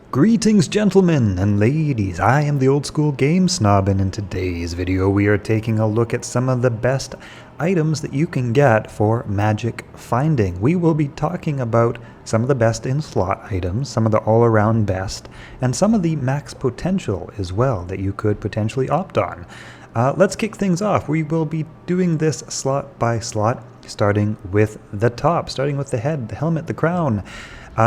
Greetings gentlemen and ladies, I am the old school game snob, and in today's video we are taking a look at some of the best items that you can get for magic finding. We will be talking about some of the best in slot items, some of the all-around best, and some of the max potential as well that you could potentially opt on. Let's kick things off. We will be doing this slot by slot, starting with the top, starting with the head, the helmet, the crown.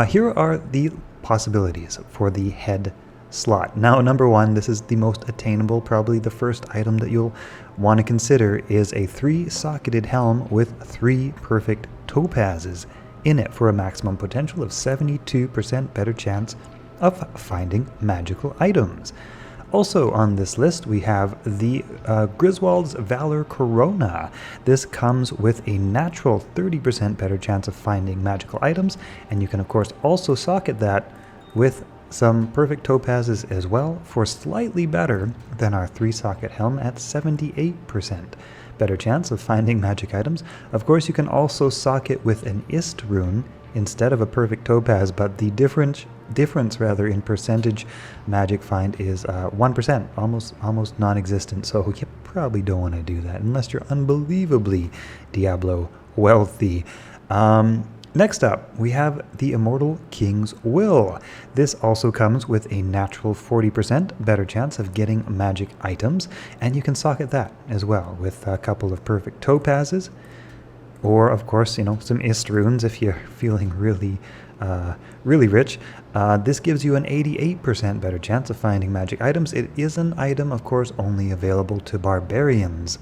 Here are the possibilities for the head slot. Now, number one, this is the most attainable, probably the first item that you'll want to consider, is a 3-socketed helm with 3 perfect topazes in it for a maximum potential of 72% better chance of finding magical items. Also on this list, we have the Griswold's Valor Corona. This comes with a natural 30% better chance of finding magical items, and you can of course also socket that with some perfect topazes as well for slightly better than our 3-socket helm at 78% better chance of finding magic items. Of course, you can also socket with an Ist rune instead of a perfect topaz, but the difference in percentage magic find is 1%, almost non-existent, so you probably don't want to do that unless you're unbelievably Diablo wealthy. Next up, we have the Immortal King's Will. This also comes with a natural 40% better chance of getting magic items, and you can socket that as well with a couple of perfect topazes, or of course, some Ist runes if you're feeling really rich. This gives you an 88% better chance of finding magic items. It is an item, of course, only available to barbarians.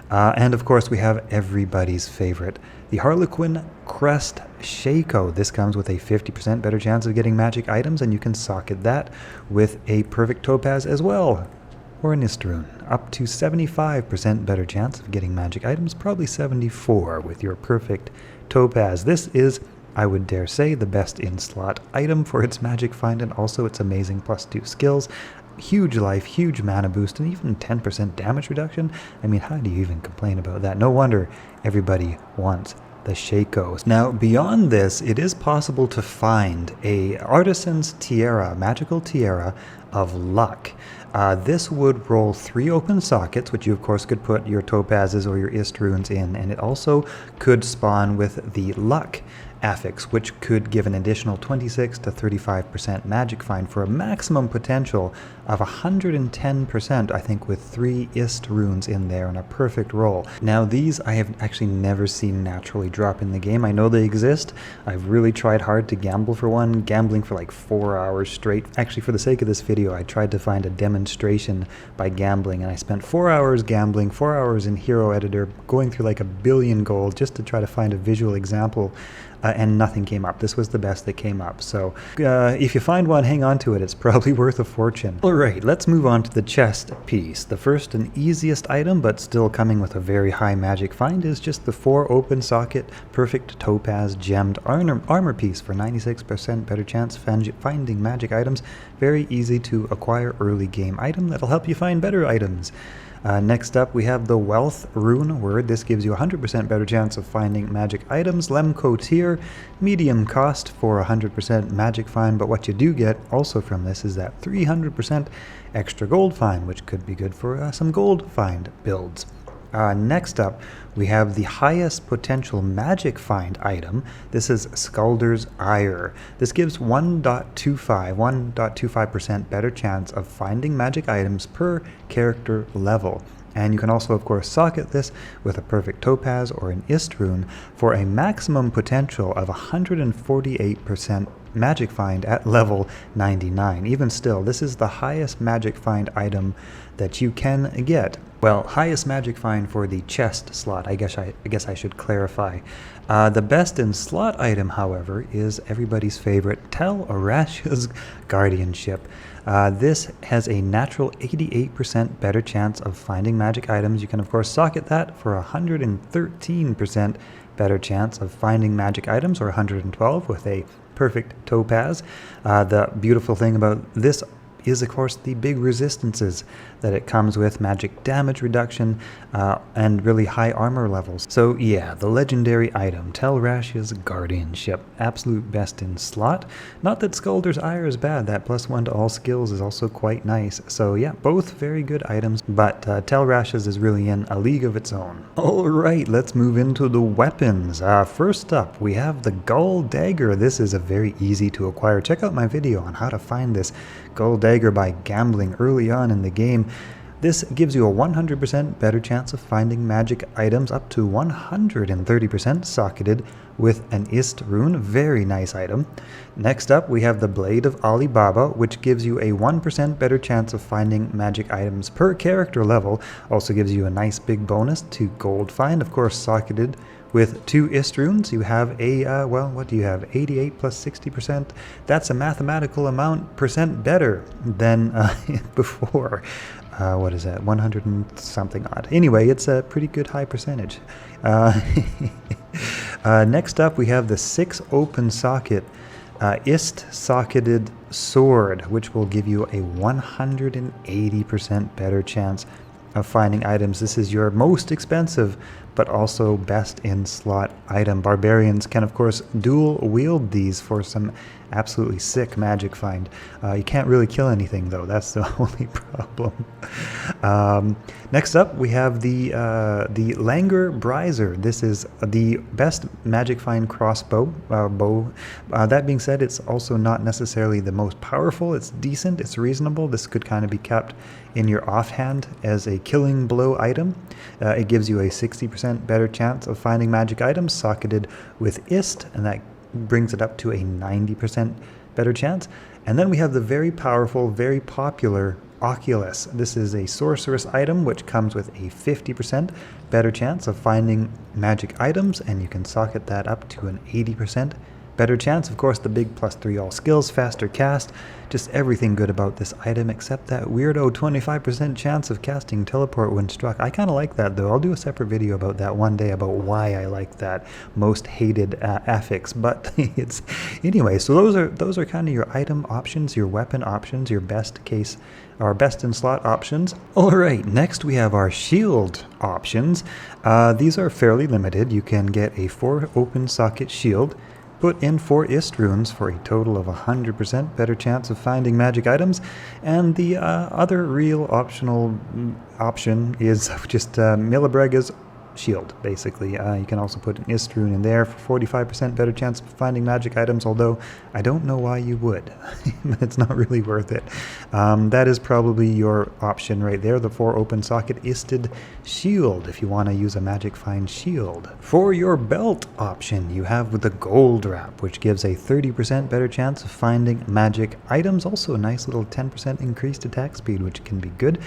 And of course, we have everybody's favorite, the Harlequin Crest Shaco. This comes with a 50% better chance of getting magic items, and you can socket that with a perfect topaz as well, or an Ist rune. Up to 75% better chance of getting magic items, probably 74 with your perfect topaz. This is, I would dare say, the best in slot item for its magic find and also its amazing +2 skills. Huge life, huge mana boost, and even 10% damage reduction. I mean, how do you even complain about that? No wonder everybody wants the Shacos. Now, beyond this, it is possible to find a Artisan's Tiara, magical tiara of luck. This would roll 3 open sockets, which you of course could put your topazes or your Ist runes in, and it also could spawn with the luck affix, which could give an additional 26 to 35% magic find for a maximum potential of 110%, I think, with 3 Ist runes in there and a perfect roll. Now, these I have actually never seen naturally drop in the game. I know they exist. I've really tried hard to gamble for one, gambling for like 4 hours straight. Actually, for the sake of this video, I tried to find a demonstration by gambling, and I spent 4 hours gambling, 4 hours in Hero Editor, going through like 1 billion gold just to try to find a visual example. And nothing came up. This was the best that came up. So if you find one, hang on to it. It's probably worth a fortune. Alright, let's move on to the chest piece. The first and easiest item, but still coming with a very high magic find, is just the 4 open socket perfect topaz gemmed armor piece for 96% better chance finding magic items. Very easy to acquire early game item that'll help you find better items. Next up, we have the Wealth Rune Word. This gives you 100% better chance of finding magic items. Lemco tier, medium cost for 100% magic find, but what you do get also from this is that 300% extra gold find, which could be good for some gold find builds. Next up, we have the highest potential magic find item. This is Scalder's Ire. This gives 1.25% better chance of finding magic items per character level. And you can also, of course, socket this with a perfect topaz or an Ist rune for a maximum potential of 148% magic find at level 99. Even still, this is the highest magic find item that you can get. Well, highest magic find for the chest slot, I guess I should clarify. The best in slot item, however, is everybody's favorite Tel Arash's Guardianship. This has a natural 88% better chance of finding magic items. You can of course socket that for 113% better chance of finding magic items, or 112 with a perfect topaz. The beautiful thing about this is, of course, the big resistances that it comes with, magic damage reduction, and really high armor levels. So yeah, the legendary item, Telrash's Guardianship, absolute best in slot. Not that Skulder's Ire is bad, that +1 to all skills is also quite nice. So yeah, both very good items, but Telrash's is really in a league of its own. Alright, let's move into the weapons. First up, we have the Gull Dagger. This is a very easy to acquire. Check out my video on how to find this Gull Dagger by gambling early on in the game. This gives you a 100% better chance of finding magic items, up to 130% socketed with an Ist rune. Very nice item. Next up, we have the Blade of Alibaba, which gives you a 1% better chance of finding magic items per character level. Also gives you a nice big bonus to gold find, of course socketed with 2 Ist runes. You have a, well, what do you have? 88 plus 60%. That's a mathematical amount % better than before. What is that? 100 and something odd. Anyway, it's a pretty good high percentage. Next up, we have the 6 open socket Ist socketed sword, which will give you a 180% better chance of finding items. This is your most expensive but also best in slot item. Barbarians can of course dual wield these for some absolutely sick magic find. You can't really kill anything though, that's the only problem. Next up we have the Langer Bryzer. This is the best magic find crossbow bow. That being said, it's also not necessarily the most powerful. It's decent, it's reasonable. This could kind of be kept in your offhand as a killing blow item. It gives you a 60% better chance of finding magic items socketed with Ist, and that brings it up to a 90% better chance. And then we have the very powerful, very popular Oculus. This is a sorceress item which comes with a 50% better chance of finding magic items, and you can socket that up to an 80% better chance. Of course, the big +3 all skills, faster cast, just everything good about this item except that weirdo 25% chance of casting teleport when struck. I kind of like that though. I'll do a separate video about that one day, about why I like that most hated affix. But it's anyway. So those are kind of your item options, your weapon options, your best case, our best in slot options. All right, next we have our shield options. These are fairly limited. You can get a 4 open socket shield, put in 4 Ist runes for a total of 100% better chance of finding magic items, and the other real optional option is just Milibrega's shield, basically. You can also put an Ist rune in there for 45% better chance of finding magic items, although I don't know why you would. It's not really worth it. That is probably your option right there, the 4 open socket Isted shield, if you want to use a magic find shield. For your belt option, you have the gold wrap, which gives a 30% better chance of finding magic items. Also a nice little 10% increased attack speed, which can be good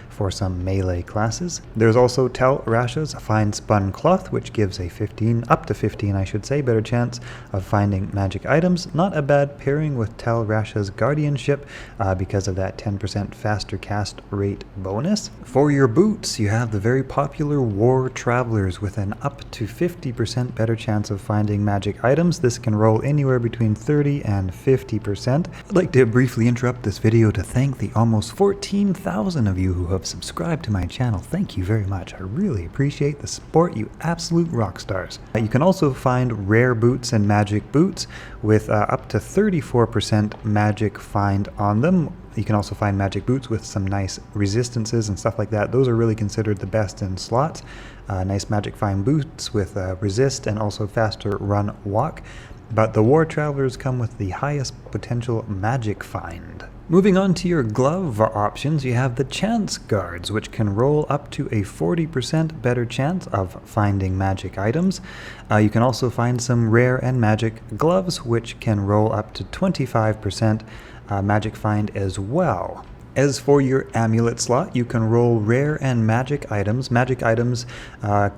for some melee classes. There's also Telrash's Fine Spun Cloth, which gives a 15, up to 15 I should say, better chance of finding magic items. Not a bad pairing with Telrash's Guardianship because of that 10% faster cast rate bonus. For your boots, you have the very popular War Travelers with an up to 50% better chance of finding magic items. This can roll anywhere between 30 and 50%. I'd like to briefly interrupt this video to thank the almost 14,000 of you who have subscribed to my channel. Thank you very much. I really appreciate the support, you absolute rock stars. You can also find rare boots and magic boots with up to 34% magic find on them. You can also find magic boots with some nice resistances and stuff like that. Those are really considered the best in slots. Nice magic find boots with resist and also faster run walk. But the War Travelers come with the highest potential magic find. Moving on to your glove options, you have the Chance Guards, which can roll up to a 40% better chance of finding magic items. You can also find some rare and magic gloves, which can roll up to 25% magic find as well. As for your amulet slot, you can roll rare and magic items. Magic items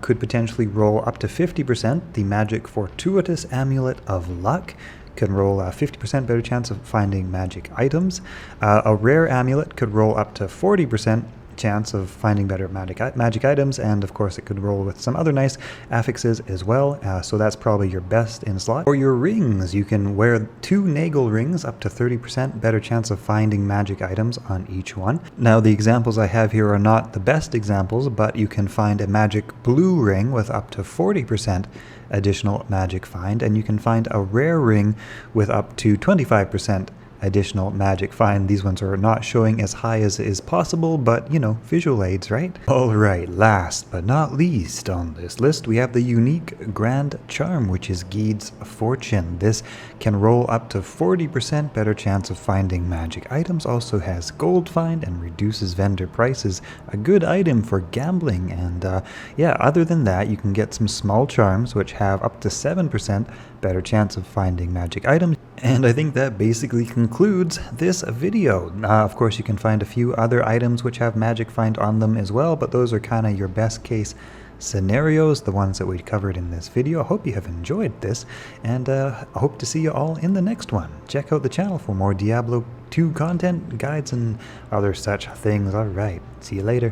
could potentially roll up to 50%. The magic fortuitous amulet of luck can roll a 50% better chance of finding magic items. A rare amulet could roll up to 40% chance of finding better magic items, and of course it could roll with some other nice affixes as well, so that's probably your best in slot. For your rings, you can wear 2 Nagel rings, up to 30% better chance of finding magic items on each one. Now the examples I have here are not the best examples, but you can find a magic blue ring with up to 40% additional magic find, and you can find a rare ring with up to 25% additional magic find. These ones are not showing as high as is possible, but you know, visual aids, right? Alright, last but not least on this list, we have the unique Grand Charm, which is Guide's Fortune. This can roll up to 40% better chance of finding magic items, also has gold find and reduces vendor prices. A good item for gambling, and yeah, other than that, you can get some small charms which have up to 7% better chance of finding magic items. And I think that basically concludes this video. Of course, you can find a few other items which have magic find on them as well, but those are kind of your best case scenarios, the ones that we covered in this video. I hope you have enjoyed this, and I hope to see you all in the next one. Check out the channel for more Diablo 2 content, guides, and other such things. Alright, see you later.